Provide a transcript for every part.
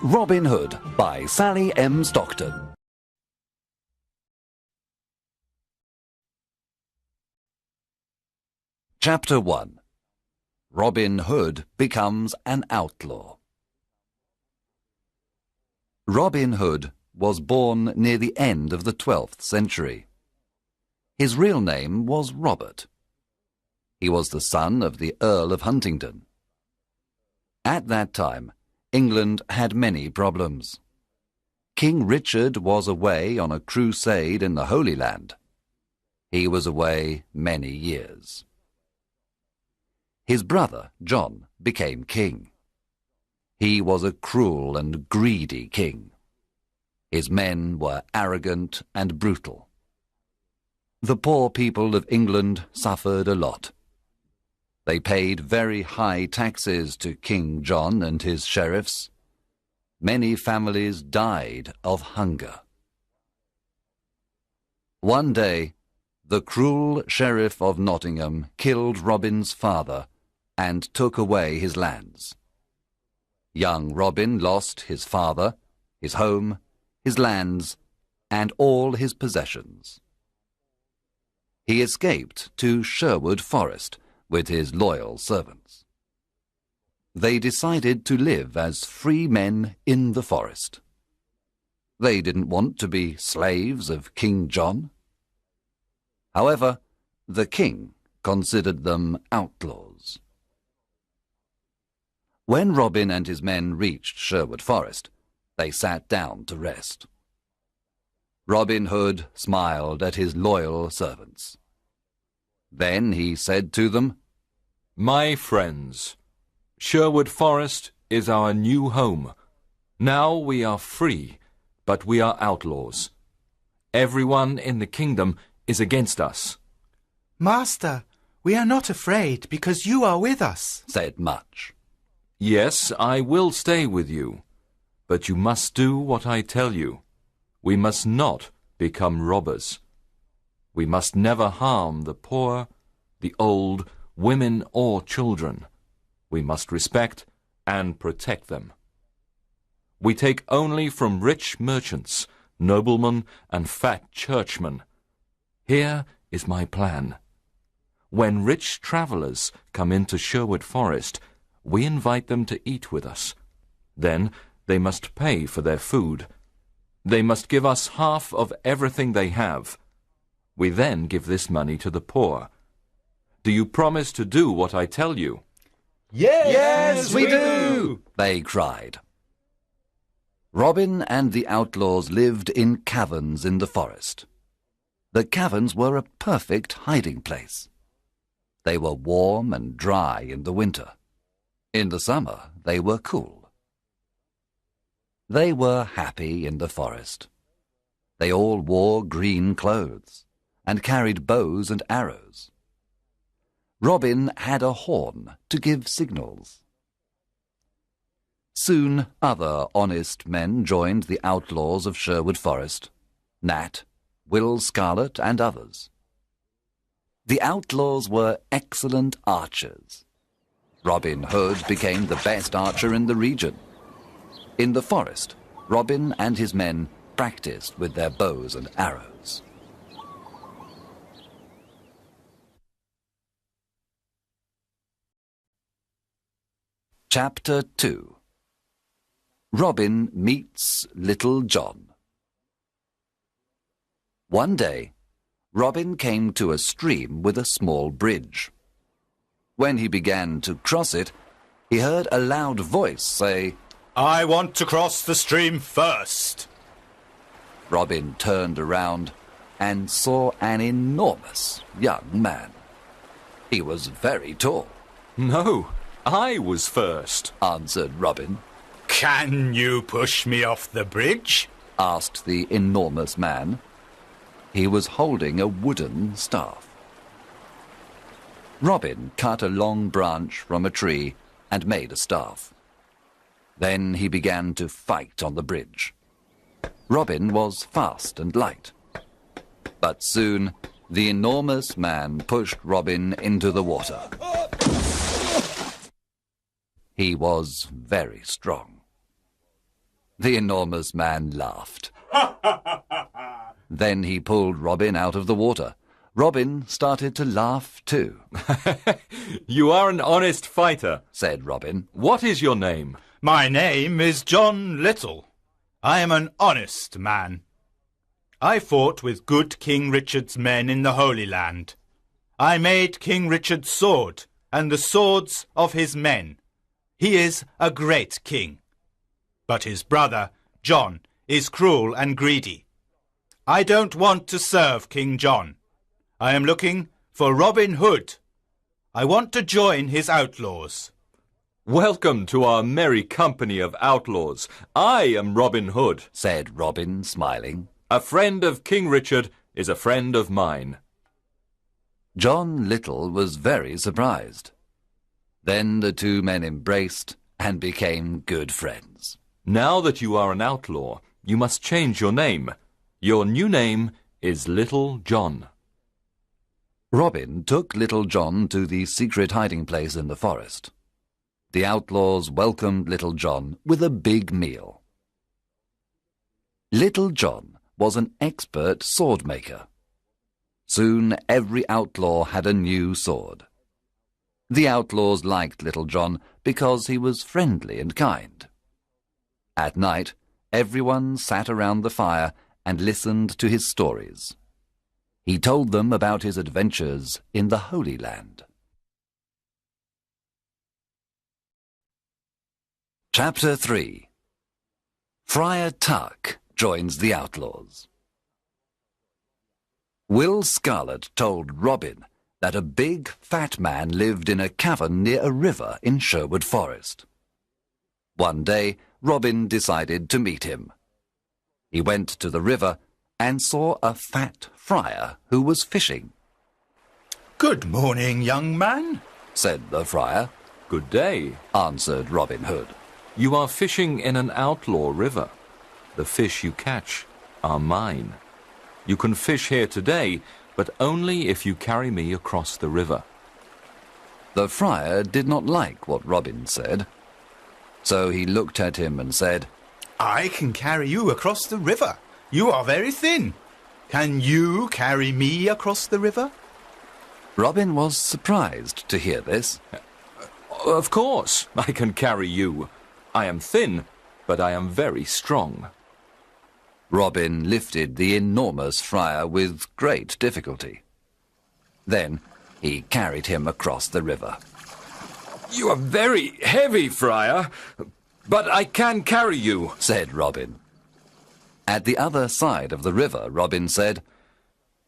Robin Hood by Sally M. Stockton. Chapter 1. Robin Hood becomes an outlaw. Robin Hood was born near the end of the 12th century. His real name was Robert. He was the son of the Earl of Huntingdon. At that time, England had many problems. King Richard was away on a crusade in the Holy Land. He was away many years. His brother, John, became king. He was a cruel and greedy king. His men were arrogant and brutal. The poor people of England suffered a lot. They paid very high taxes to King John and his sheriffs. Many families died of hunger. One day, the cruel sheriff of Nottingham killed Robin's father and took away his lands. Young Robin lost his father, his home, his lands, and all his possessions. He escaped to Sherwood Forest with his loyal servants. They decided to live as free men in the forest. They didn't want to be slaves of King John. However, the king considered them outlaws. When Robin and his men reached Sherwood Forest, they sat down to rest. Robin Hood smiled at his loyal servants. Then he said to them, "My friends, Sherwood Forest is our new home. Now we are free, but we are outlaws. Everyone in the kingdom is against us." "Master, we are not afraid because you are with us," said Much. "Yes, I will stay with you, but you must do what I tell you. We must not become robbers. We must never harm the poor, the old, women or children. We must respect and protect them. We take only from rich merchants, noblemen and fat churchmen. Here is my plan. When rich travellers come into Sherwood Forest, we invite them to eat with us. Then they must pay for their food. They must give us half of everything they have. We then give this money to the poor. Do you promise to do what I tell you?" Yes, we do, they cried. Robin and the outlaws lived in caverns in the forest. The caverns were a perfect hiding place. They were warm and dry in the winter. In the summer, they were cool. They were happy in the forest. They all wore green clothes and carried bows and arrows. Robin had a horn to give signals. Soon other honest men joined the outlaws of Sherwood Forest, Nat, Will Scarlet, and others. The outlaws were excellent archers. Robin Hood became the best archer in the region. In the forest, Robin and his men practiced with their bows and arrows. Chapter 2. Robin meets Little John. One day, Robin came to a stream with a small bridge. When he began to cross it, he heard a loud voice say, "I want to cross the stream first." Robin turned around and saw an enormous young man. He was very tall. "No, I was first," answered Robin. "Can you push me off the bridge?" asked the enormous man. He was holding a wooden staff. Robin cut a long branch from a tree and made a staff. Then he began to fight on the bridge. Robin was fast and light. But soon the enormous man pushed Robin into the water. He was very strong. The enormous man laughed. Then he pulled Robin out of the water. Robin started to laugh too. You are an honest fighter, said Robin. What is your name? My name is John Little. I am an honest man. I fought with good King Richard's men in the Holy Land. I made King Richard's sword and the swords of his men. He is a great king. But his brother, John, is cruel and greedy. I don't want to serve King John. I am looking for Robin Hood. I want to join his outlaws. Welcome to our merry company of outlaws. I am Robin Hood, said Robin, smiling. A friend of King Richard is a friend of mine. John Little was very surprised. Then the two men embraced and became good friends. Now that you are an outlaw, you must change your name. Your new name is Little John. Robin took Little John to the secret hiding place in the forest. The outlaws welcomed Little John with a big meal. Little John was an expert sword maker. Soon every outlaw had a new sword. The outlaws liked Little John because he was friendly and kind. At night, everyone sat around the fire and listened to his stories. He told them about his adventures in the Holy Land. Chapter 3. Friar Tuck joins the outlaws. Will Scarlet told Robin that a big, fat man lived in a cavern near a river in Sherwood Forest. One day, Robin decided to meet him. He went to the river and saw a fat friar who was fishing. Good morning, young man, said the friar. Good day, answered Robin Hood. You are fishing in an outlaw river. The fish you catch are mine. You can fish here today, but only if you carry me across the river. The friar did not like what Robin said, so he looked at him and said, I can carry you across the river. You are very thin. Can you carry me across the river? Robin was surprised to hear this. Of course, I can carry you. I am thin, but I am very strong. Robin lifted the enormous friar with great difficulty. Then he carried him across the river. You are very heavy, friar, but I can carry you, said Robin. At the other side of the river, Robin said,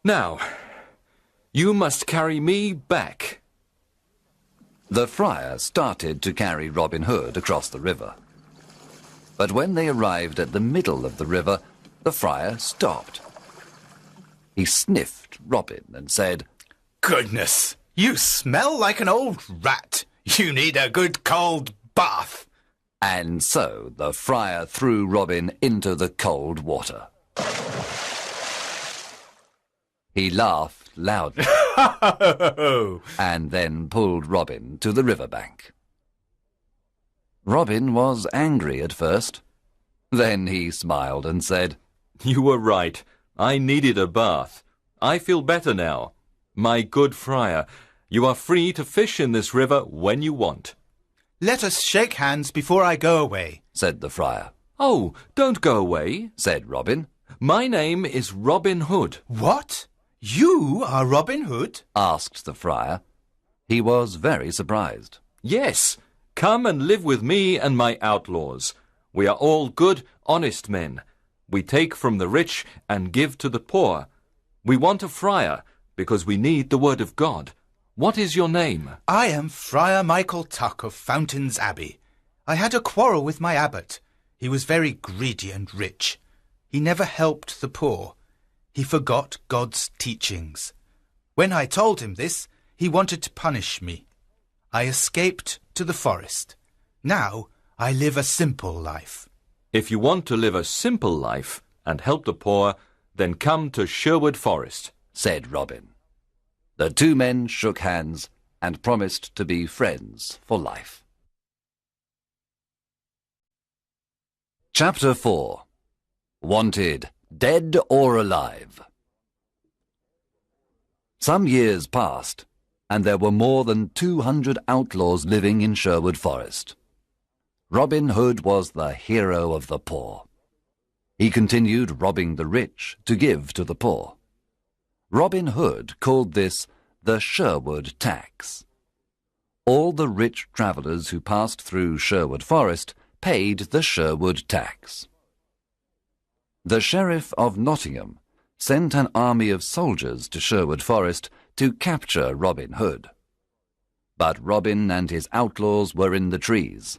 Now, you must carry me back. The friar started to carry Robin Hood across the river. But when they arrived at the middle of the river, the friar stopped. He sniffed Robin and said, Goodness, you smell like an old rat. You need a good cold bath. And so the friar threw Robin into the cold water. He laughed loudly and then pulled Robin to the riverbank. Robin was angry at first. Then he smiled and said, You were right. I needed a bath. I feel better now. My good friar, you are free to fish in this river when you want. Let us shake hands before I go away, said the friar. Oh, don't go away, said Robin. My name is Robin Hood. What? You are Robin Hood? asked the friar. He was very surprised. Yes, come and live with me and my outlaws. We are all good, honest men. We take from the rich and give to the poor. We want a friar because we need the word of God. What is your name? I am Friar Michael Tuck of Fountains Abbey. I had a quarrel with my abbot. He was very greedy and rich. He never helped the poor. He forgot God's teachings. When I told him this, he wanted to punish me. I escaped to the forest. Now I live a simple life. If you want to live a simple life and help the poor, then come to Sherwood Forest, said Robin. The two men shook hands and promised to be friends for life. Chapter 4. Wanted, Dead or Alive. Some years passed, and there were more than 200 outlaws living in Sherwood Forest. Robin Hood was the hero of the poor. He continued robbing the rich to give to the poor. Robin Hood called this the Sherwood tax. All the rich travellers who passed through Sherwood Forest paid the Sherwood tax. The Sheriff of Nottingham sent an army of soldiers to Sherwood Forest to capture Robin Hood. But Robin and his outlaws were in the trees.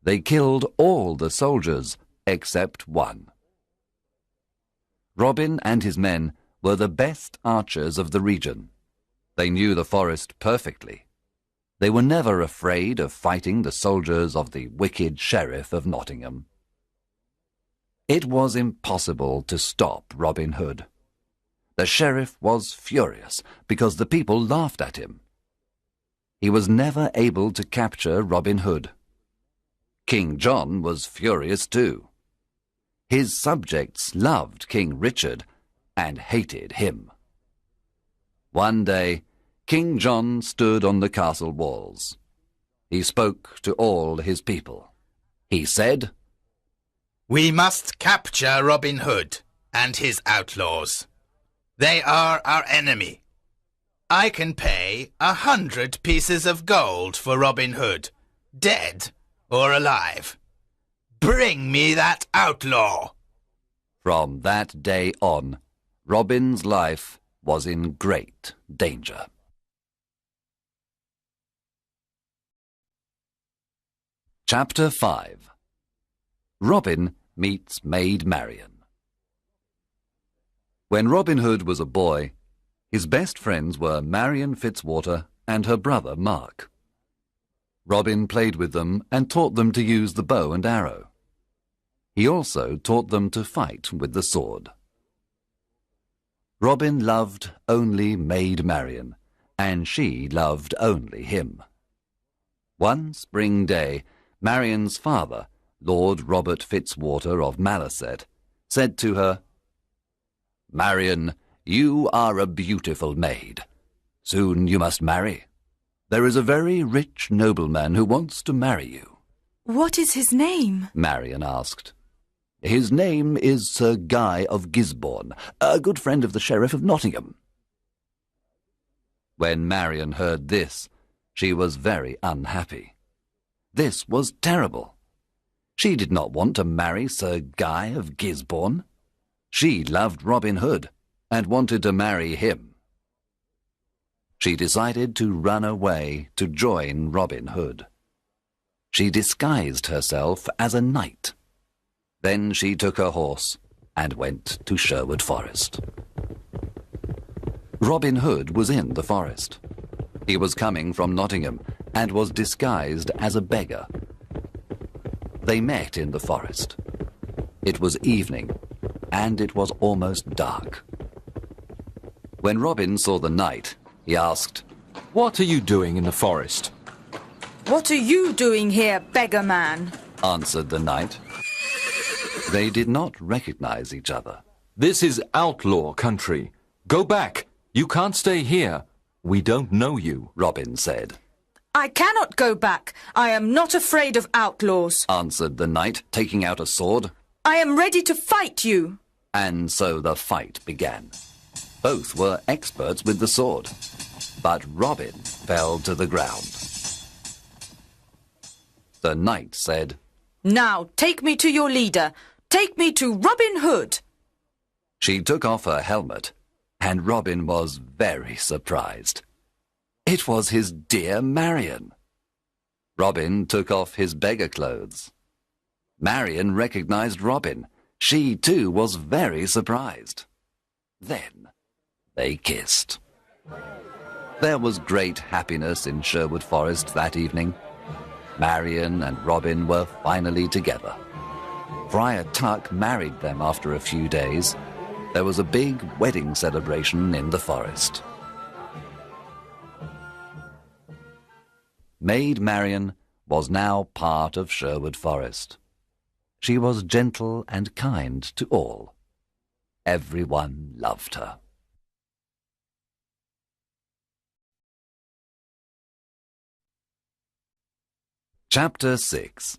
They killed all the soldiers except one. Robin and his men were the best archers of the region. They knew the forest perfectly. They were never afraid of fighting the soldiers of the wicked Sheriff of Nottingham. It was impossible to stop Robin Hood. The sheriff was furious because the people laughed at him. He was never able to capture Robin Hood. King John was furious too. His subjects loved King Richard and hated him. One day, King John stood on the castle walls. He spoke to all his people. He said, "We must capture Robin Hood and his outlaws. They are our enemy. I can pay 100 pieces of gold for Robin Hood, dead or alive. Bring me that outlaw." From that day on, Robin's life was in great danger. Chapter 5. Robin meets Maid Marian. When Robin Hood was a boy, his best friends were Marian Fitzwater and her brother Mark. Robin played with them and taught them to use the bow and arrow. He also taught them to fight with the sword. Robin loved only Maid Marian, and she loved only him. One spring day, Marian's father, Lord Robert Fitzwater of Malaset, said to her, "Marian, you are a beautiful maid. Soon you must marry. There is a very rich nobleman who wants to marry you." "What is his name?" Marian asked. "His name is Sir Guy of Gisborne, a good friend of the Sheriff of Nottingham." When Marian heard this, she was very unhappy. This was terrible. She did not want to marry Sir Guy of Gisborne. She loved Robin Hood and wanted to marry him. She decided to run away to join Robin Hood. She disguised herself as a knight. Then she took her horse and went to Sherwood Forest. Robin Hood was in the forest. He was coming from Nottingham and was disguised as a beggar. They met in the forest. It was evening, and it was almost dark. When Robin saw the knight, he asked, "What are you doing in the forest?" "What are you doing here, beggar man?" answered the knight. They did not recognize each other. "This is outlaw country. Go back. You can't stay here. We don't know you," Robin said. "I cannot go back. I am not afraid of outlaws," answered the knight, taking out a sword. "I am ready to fight you." And so the fight began. Both were experts with the sword, but Robin fell to the ground. The knight said, "Now take me to your leader. Take me to Robin Hood." She took off her helmet, and Robin was very surprised. It was his dear Marian. Robin took off his beggar clothes. Marian recognized Robin. She too was very surprised. Then they kissed. There was great happiness in Sherwood Forest that evening. Marian and Robin were finally together. Friar Tuck married them after a few days. There was a big wedding celebration in the forest. Maid Marian was now part of Sherwood Forest. She was gentle and kind to all. Everyone loved her. Chapter 6.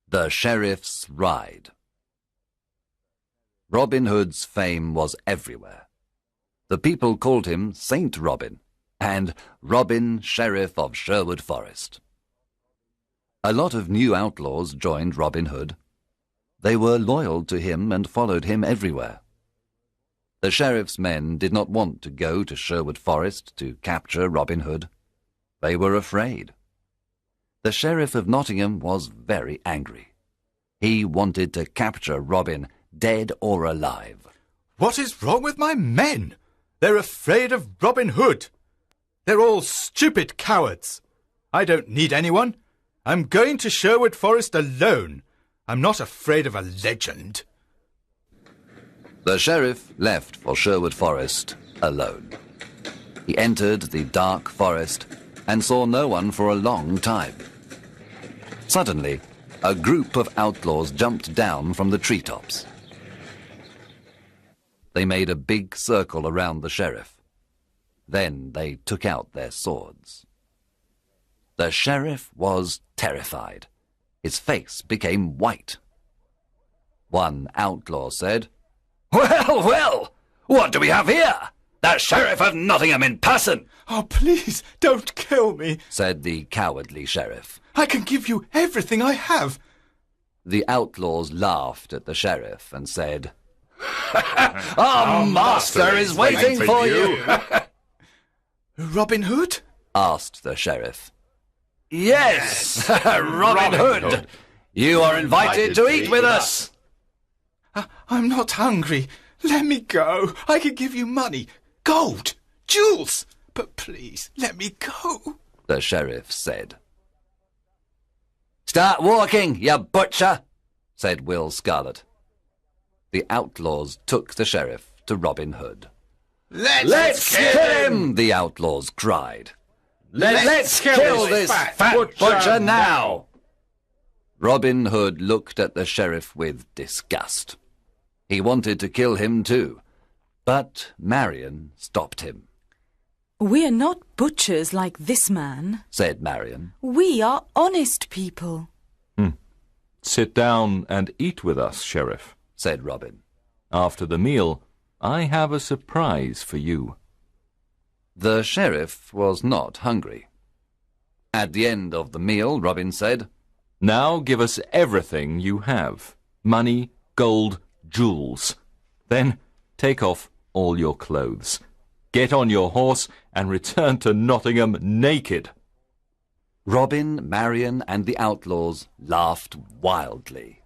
The Sheriff's Ride. Robin Hood's fame was everywhere. The people called him Saint Robin and Robin, Sheriff of Sherwood Forest. A lot of new outlaws joined Robin Hood. They were loyal to him and followed him everywhere. The sheriff's men did not want to go to Sherwood Forest to capture Robin Hood. They were afraid. The Sheriff of Nottingham was very angry. He wanted to capture Robin, dead or alive. What is wrong with my men? They're afraid of Robin Hood. They're all stupid cowards. I don't need anyone. I'm going to Sherwood Forest alone. I'm not afraid of a legend. The sheriff left for Sherwood Forest alone. He entered the dark forest and saw no one for a long time. Suddenly, a group of outlaws jumped down from the treetops. They made a big circle around the sheriff. Then they took out their swords. The sheriff was terrified. His face became white. One outlaw said, "Well, well, what do we have here? The Sheriff of Nottingham in person!" Oh, please, don't kill me. said the cowardly sheriff. I can give you everything I have. The outlaws laughed at the sheriff and said, "Our master is waiting for you." Robin Hood? asked the sheriff. "Yes, Robin Hood. You are invited to eat with us." I'm not hungry. Let me go. I can give you money, gold, jewels. But please, let me go, the sheriff said. "Start walking, you butcher," said Will Scarlet. The outlaws took the sheriff to Robin Hood. Let's kill him, the outlaws cried. Let's kill this fat butcher now. Robin Hood looked at the sheriff with disgust. He wanted to kill him too, but Marion stopped him. We are not butchers like this man, said Marion. We are honest people. Sit down and eat with us, Sheriff, said Robin. After the meal, I have a surprise for you. The sheriff was not hungry. At the end of the meal, Robin said, Now give us everything you have. Money, gold, jewels. Then take off all your clothes. Get on your horse and return to Nottingham naked. Robin, Marion, and the outlaws laughed wildly.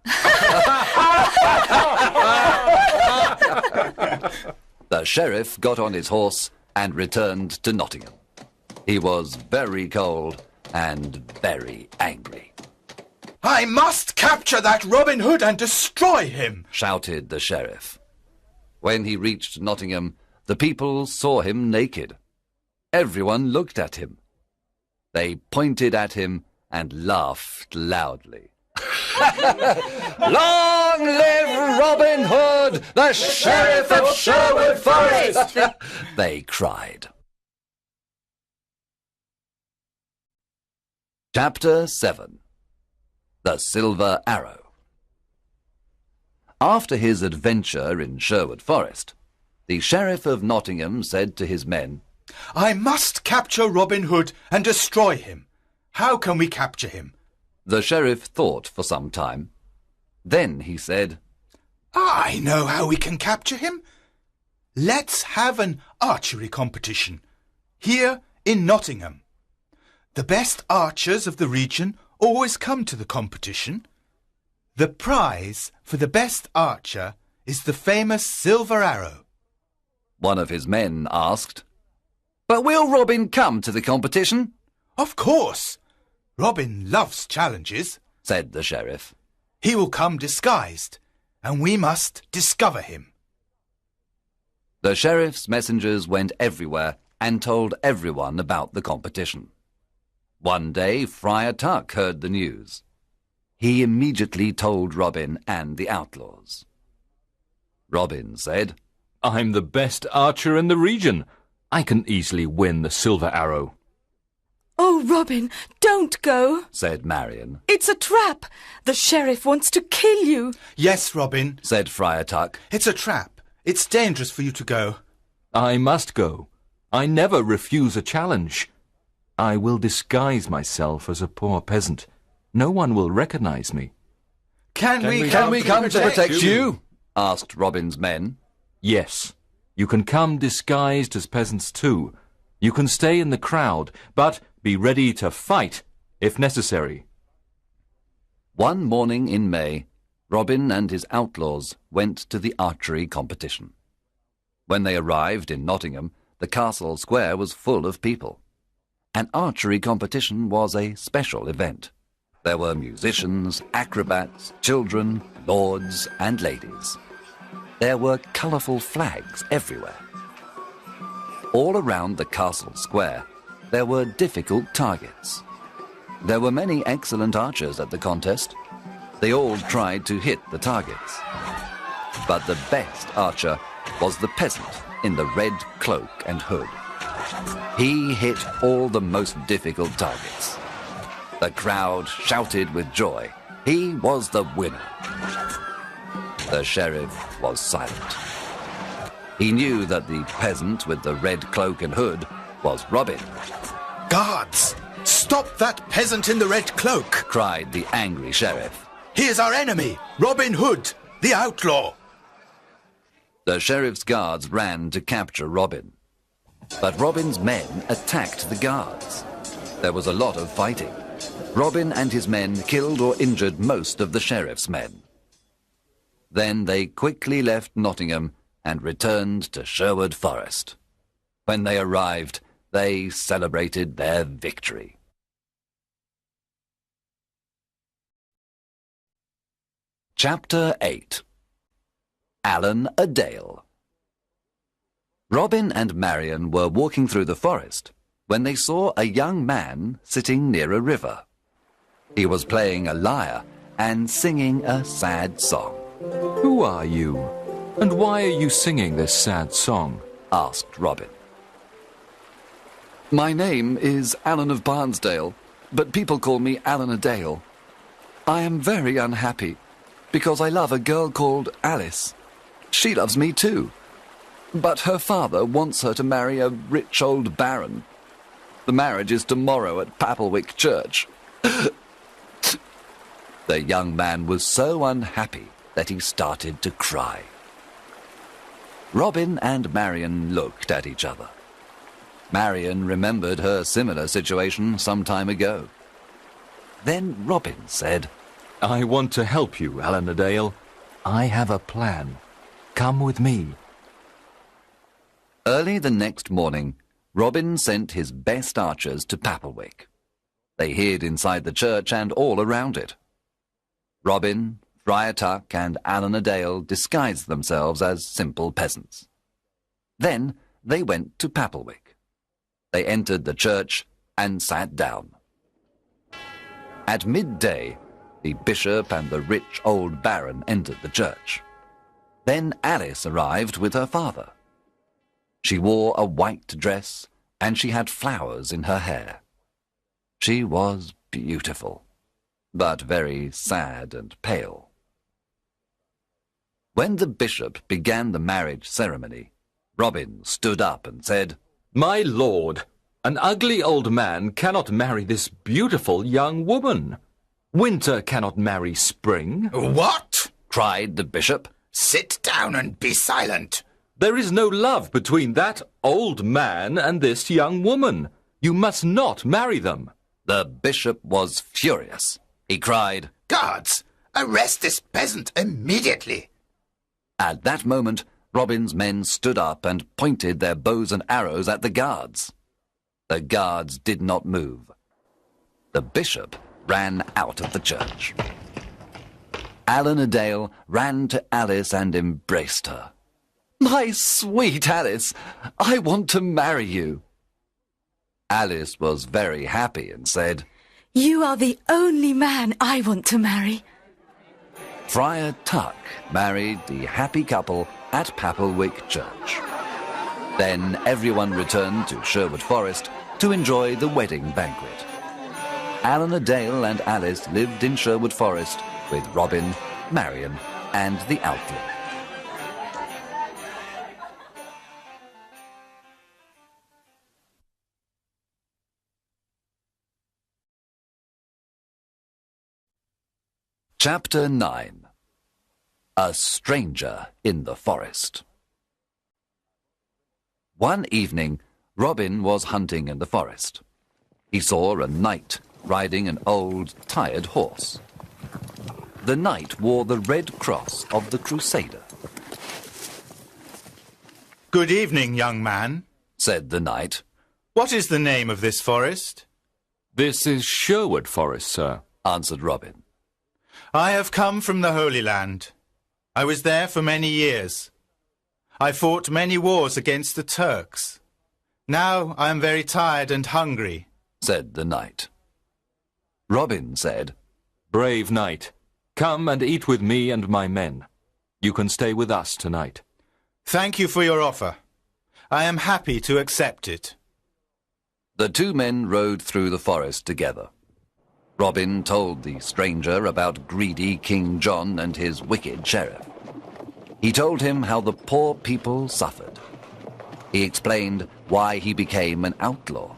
The sheriff got on his horse and returned to Nottingham. He was very cold and very angry. I must capture that Robin Hood and destroy him, shouted the sheriff. When he reached Nottingham, the people saw him naked. Everyone looked at him. They pointed at him and laughed loudly. Long live Robin Hood, the Sheriff of Sherwood Forest! They cried. Chapter 7. The Silver Arrow. After his adventure in Sherwood Forest, the Sheriff of Nottingham said to his men, I must capture Robin Hood and destroy him. How can we capture him? The sheriff thought for some time. Then he said, I know how we can capture him. Let's have an archery competition here in Nottingham. The best archers of the region always come to the competition. The prize for the best archer is the famous silver arrow. One of his men asked, But will Robin come to the competition? Of course. Robin loves challenges, said the sheriff. He will come disguised, and we must discover him. The sheriff's messengers went everywhere and told everyone about the competition. One day Friar Tuck heard the news. He immediately told Robin and the outlaws. Robin said, I'm the best archer in the region. I can easily win the silver arrow. Oh, Robin, don't go, said Marion, It's a trap. The sheriff wants to kill you. Yes, Robin, said Friar Tuck. it's a trap. It's dangerous for you to go. I must go. I never refuse a challenge. I will disguise myself as a poor peasant. No one will recognize me. Can we come to protect you? Asked Robin's men. Yes, you can come disguised as peasants too. You can stay in the crowd, but be ready to fight if necessary. One morning in May, Robin and his outlaws went to the archery competition. When they arrived in Nottingham, the castle square was full of people. An archery competition was a special event. There were musicians, acrobats, children, lords and ladies. There were colourful flags everywhere. All around the castle square, there were difficult targets. There were many excellent archers at the contest. They all tried to hit the targets. But the best archer was the peasant in the red cloak and hood. He hit all the most difficult targets. The crowd shouted with joy. He was the winner. The sheriff was silent. He knew that the peasant with the red cloak and hood was Robin. Guards, stop that peasant in the red cloak, cried the angry sheriff. He is our enemy, Robin Hood, the outlaw. The sheriff's guards ran to capture Robin. But Robin's men attacked the guards. There was a lot of fighting. Robin and his men killed or injured most of the sheriff's men. Then they quickly left Nottingham and returned to Sherwood Forest. When they arrived, they celebrated their victory. Chapter 8. Allen a Dale. Robin and Marion were walking through the forest when they saw a young man sitting near a river. He was playing a lyre and singing a sad song. Who are you? And why are you singing this sad song? Asked Robin. My name is Allen of Barnesdale, but people call me Allen a Dale. I am very unhappy because I love a girl called Alice. She loves me too, but her father wants her to marry a rich old baron. The marriage is tomorrow at Papelwick Church. The young man was so unhappy that he started to cry. Robin and Marion looked at each other. Marion remembered her similar situation some time ago. Then Robin said, I want to help you, Allen a Dale. I have a plan. Come with me. Early the next morning, Robin sent his best archers to Papelwick. They hid inside the church and all around it. Robin, Friar Tuck, and Allen a Dale disguised themselves as simple peasants. Then they went to Papelwick. They entered the church and sat down. At midday, the bishop and the rich old baron entered the church. Then Alice arrived with her father. She wore a white dress and she had flowers in her hair. She was beautiful, but very sad and pale. When the bishop began the marriage ceremony, Robin stood up and said, My lord, an ugly old man cannot marry this beautiful young woman. Winter cannot marry spring. What? cried the bishop. Sit down and be silent. There is no love between that old man and this young woman. You must not marry them. The bishop was furious. He cried, Guards, arrest this peasant immediately. At that moment, Robin's men stood up and pointed their bows and arrows at the guards. The guards did not move. The bishop ran out of the church. Allen a Dale ran to Alice and embraced her. My sweet Alice, I want to marry you. Alice was very happy and said, You are the only man I want to marry. Friar Tuck married the happy couple at Papplewick Church. Then everyone returned to Sherwood Forest to enjoy the wedding banquet. Alan a Dale and Alice lived in Sherwood Forest with Robin, Marion, and the Outlaw. Chapter 9. A Stranger in the Forest. One evening, Robin was hunting in the forest. He saw a knight riding an old, tired horse. The knight wore the red cross of the Crusader. Good evening, young man, said the knight. What is the name of this forest? This is Sherwood Forest, sir, answered Robin. I have come from the Holy Land. I was there for many years. I fought many wars against the Turks. Now I am very tired and hungry, said the knight. Robin said, Brave knight, come and eat with me and my men. You can stay with us tonight. Thank you for your offer. I am happy to accept it. The two men rode through the forest together. Robin told the stranger about greedy King John and his wicked sheriff. He told him how the poor people suffered. He explained why he became an outlaw.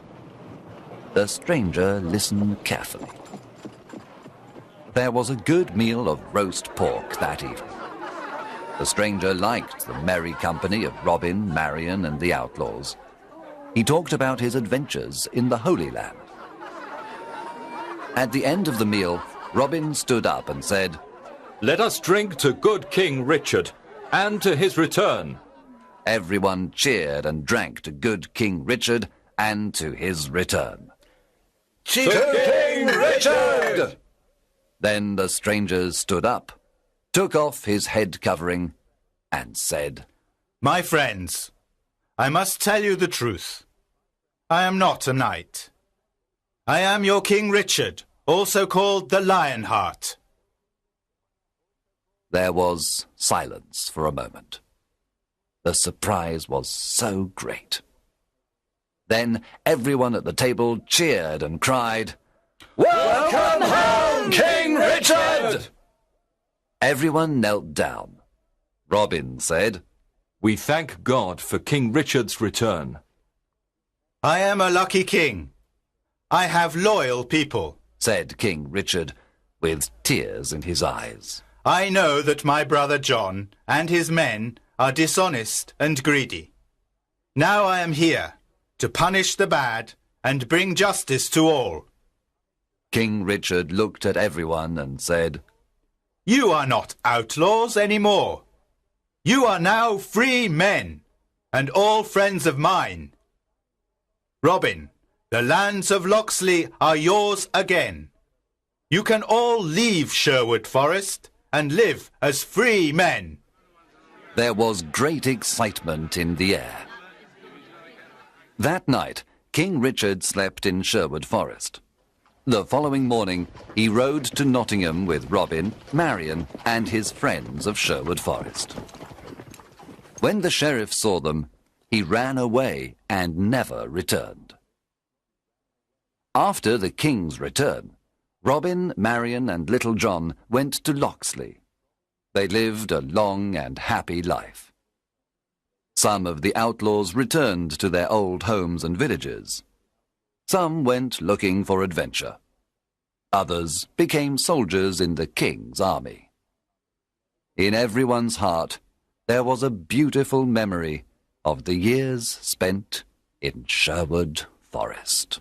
The stranger listened carefully. There was a good meal of roast pork that evening. The stranger liked the merry company of Robin, Marion, and the outlaws. He talked about his adventures in the Holy Land. At the end of the meal, Robin stood up and said, Let us drink to good King Richard, and to his return. Everyone cheered and drank to good King Richard and to his return. To King Richard! Then the stranger stood up, took off his head covering, and said, My friends, I must tell you the truth. I am not a knight. I am your King Richard, also called the Lionheart. There was silence for a moment. The surprise was so great. Then everyone at the table cheered and cried, Welcome home, King Richard! Everyone knelt down. Robin said, We thank God for King Richard's return. I am a lucky king. I have loyal people, said King Richard, with tears in his eyes. I know that my brother John and his men are dishonest and greedy. Now I am here to punish the bad and bring justice to all. King Richard looked at everyone and said, You are not outlaws anymore. You are now free men, and all friends of mine. Robin, the lands of Locksley are yours again. You can all leave Sherwood Forest and live as free men. There was great excitement in the air. That night, King Richard slept in Sherwood Forest. The following morning, he rode to Nottingham with Robin, Marion, and his friends of Sherwood Forest. When the sheriff saw them, he ran away and never returned. After the king's return, Robin, Marion, and Little John went to Locksley. They lived a long and happy life. Some of the outlaws returned to their old homes and villages. Some went looking for adventure. Others became soldiers in the king's army. In everyone's heart, there was a beautiful memory of the years spent in Sherwood Forest.